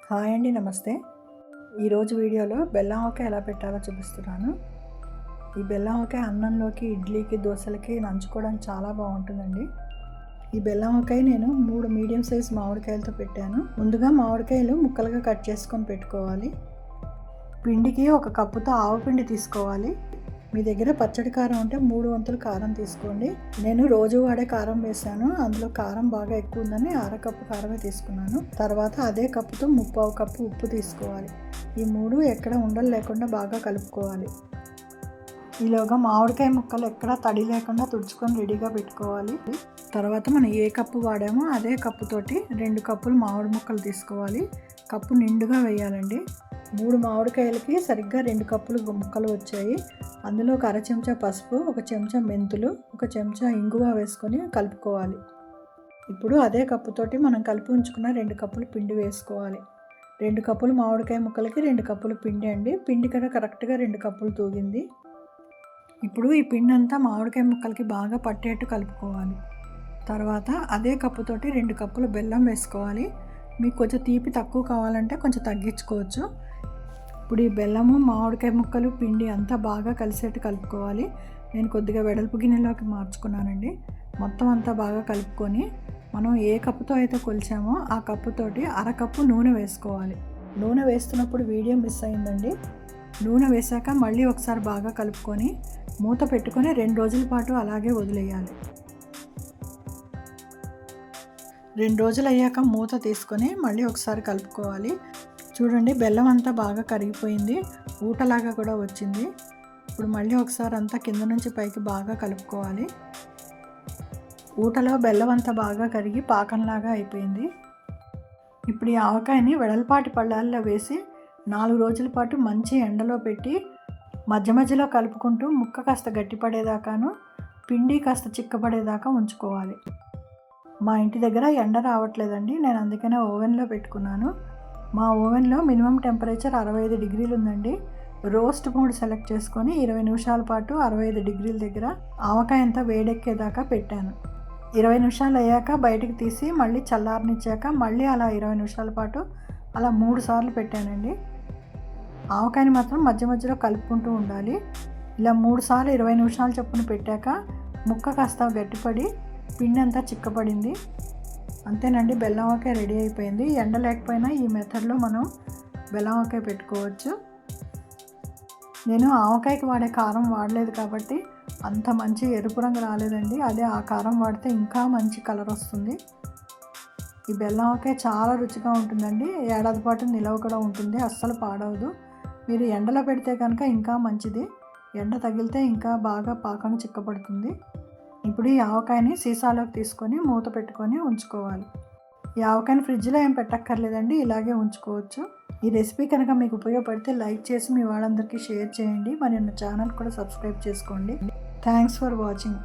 Hi అండి, నమస్తే. ఈరోజు వీడియోలో బెల్లం ఆవకాయ ఎలా పెట్టాలో చూపిస్తున్నాను. ఈ బెల్లం ఆవకాయ అన్నంలోకి, ఇడ్లీకి, దోశలకి నంచుకోవడానికి చాలా బాగుంటుందండి. ఈ బెల్లం ఆవకాయ నేను 3 మీడియం సైజ్ మామిడికాయలతో పెట్టాను. ముందుగా మామిడికాయలు ముక్కలుగా కట్ చేసుకొని పెట్టుకోవాలి. పిండికి 1 కప్పుతో ఆవపిండి తీసుకోవాలి. మీ దగ్గర పచ్చడి కారం ఉంటే 3 వంతులు కారం తీసుకోండి. నేను రోజు వాడే కారం వేసాను. అందులో కారం బాగా ఎక్కువ ఉందని 1/2 కప్పు కారమే తీసుకున్నాను. తర్వాత అదే కప్పుతో 3/4 కప్పు ఉప్పు తీసుకోవాలి. ఈ 3 ఎక్కడ ఉండలు లేకుండా బాగా కలుపుకోవాలి. ఈలోగా మామిడికాయ ముక్కలు ఎక్కడ తడి లేకుండా తుడుచుకొని రెడీగా పెట్టుకోవాలి. తర్వాత మనం ఏ కప్పు వాడామో అదే కప్పుతోటి 2 కప్పులు మామిడి ముక్కలు తీసుకోవాలి. కప్పు నిండుగా వేయాలండి. 3 మామిడికాయలకి సరిగ్గా 2 కప్పులు ముక్కలు వచ్చాయి. అందులో 1/2 చెంచా పసుపు, 1 చెంచా మెంతులు, 1 చెంచా ఇంగువ వేసుకొని కలుపుకోవాలి. ఇప్పుడు అదే కప్పుతోటి మనం కలిపి ఉంచుకున్న 2 కప్పులు పిండి వేసుకోవాలి. 2 కప్పులు మామిడికాయ ముక్కలకి 2 కప్పులు పిండి అండి. పిండి కూడా కరెక్ట్గా 2 కప్పులు తూగింది. ఇప్పుడు ఈ పిండి అంతా మామిడికాయ ముక్కలకి బాగా పట్టేట్టు కలుపుకోవాలి. తర్వాత అదే కప్పుతోటి 2 కప్పులు బెల్లం వేసుకోవాలి. మీకు కొంచెం తీపి తక్కువ కావాలంటే కొంచెం తగ్గించుకోవచ్చు. ఇప్పుడు ఈ బెల్లము, మామిడికాయ ముక్కలు, పిండి అంతా బాగా కలిసేట్టు కలుపుకోవాలి. నేను కొద్దిగా వెడల్పు గిన్నెలోకి మార్చుకున్నానండి. మొత్తం అంతా బాగా కలుపుకొని మనం ఏ కప్పుతో అయితే కొలిచామో ఆ కప్పుతోటి 1/2 కప్పు నూనె వేసుకోవాలి. నూనె వేస్తున్నప్పుడు వీడియో మిస్ అయిందండి. నూనె వేసాక మళ్ళీ ఒకసారి బాగా కలుపుకొని మూత పెట్టుకొని 2 రోజుల పాటు అలాగే వదిలేయాలి. 2 రోజులు అయ్యాక మూత తీసుకొని మళ్ళీ ఒకసారి కలుపుకోవాలి. చూడండి, బెల్లం అంతా బాగా కరిగిపోయింది, ఊటలాగా కూడా వచ్చింది. ఇప్పుడు మళ్ళీ ఒకసారి అంతా కింద నుంచి పైకి బాగా కలుపుకోవాలి. ఊటలో బెల్లం అంతా బాగా కరిగి పాకంలాగా అయిపోయింది. ఇప్పుడు ఈ ఆవకాయని వెడల్పాటి పళ్ళాల్లో వేసి 4 రోజుల పాటు మంచి ఎండలో పెట్టి మధ్య మధ్యలో కలుపుకుంటూ ముక్క కాస్త గట్టిపడేదాకాను, పిండి కాస్త చిక్కపడేదాకా ఉంచుకోవాలి. మా ఇంటి దగ్గర ఎండ రావట్లేదండి, నేను అందుకనే ఓవెన్లో పెట్టుకున్నాను. మా ఓవెన్లో మినిమం టెంపరేచర్ 65 డిగ్రీలు ఉందండి. రోస్ట్ మోడ్ సెలెక్ట్ చేసుకొని 20 నిమిషాల పాటు 65 డిగ్రీల దగ్గర ఆవకాయ అంతా వేడెక్కేదాకా పెట్టాను. 20 నిమిషాలు అయ్యాక బయటికి తీసి మళ్ళీ చల్లారనిచ్చాక మళ్ళీ అలా 20 నిమిషాల పాటు అలా 3 సార్లు పెట్టానండి. ఆవకాయని మాత్రం మధ్య మధ్యలో కలుపుకుంటూ ఉండాలి. ఇలా 3 సార్లు 20 నిమిషాలు చొప్పున పెట్టాక ముక్క కాస్త గట్టిపడి పిండి అంతా చిక్కపడింది. అంతేనండి, బెల్లం ఆవకాయ రెడీ అయిపోయింది. ఎండ లేకపోయినా ఈ మెథడ్లో మనం బెల్లం ఆవకాయ పెట్టుకోవచ్చు. నేను ఆవకాయకి వాడే కారం వాడలేదు కాబట్టి అంత మంచి ఎరుపు రంగు రాలేదండి. అదే ఆ కారం వాడితే ఇంకా మంచి కలర్ వస్తుంది. ఈ బెల్లం ఆవకాయ చాలా రుచిగా ఉంటుందండి. ఏడాది పాటు నిలవ కూడా ఉంటుంది, అస్సలు పాడవదు. మీరు ఎండలో పెడితే కనుక ఇంకా మంచిది. ఎండ తగిలితే ఇంకా బాగా పాకం చిక్కపడుతుంది. ఇప్పుడు ఈ ఆవకాయని సీసాలోకి తీసుకొని మూత పెట్టుకొని ఉంచుకోవాలి. ఈ ఆవకాయని ఫ్రిడ్జ్లో ఏం పెట్టక్కర్లేదండి, ఇలాగే ఉంచుకోవచ్చు. ఈ రెసిపీ కనుక మీకు ఉపయోగపడితే లైక్ చేసి మీ వాళ్ళందరికీ షేర్ చేయండి. మరి నా ఛానల్ కూడా సబ్స్క్రైబ్ చేసుకోండి. Thanks for watching.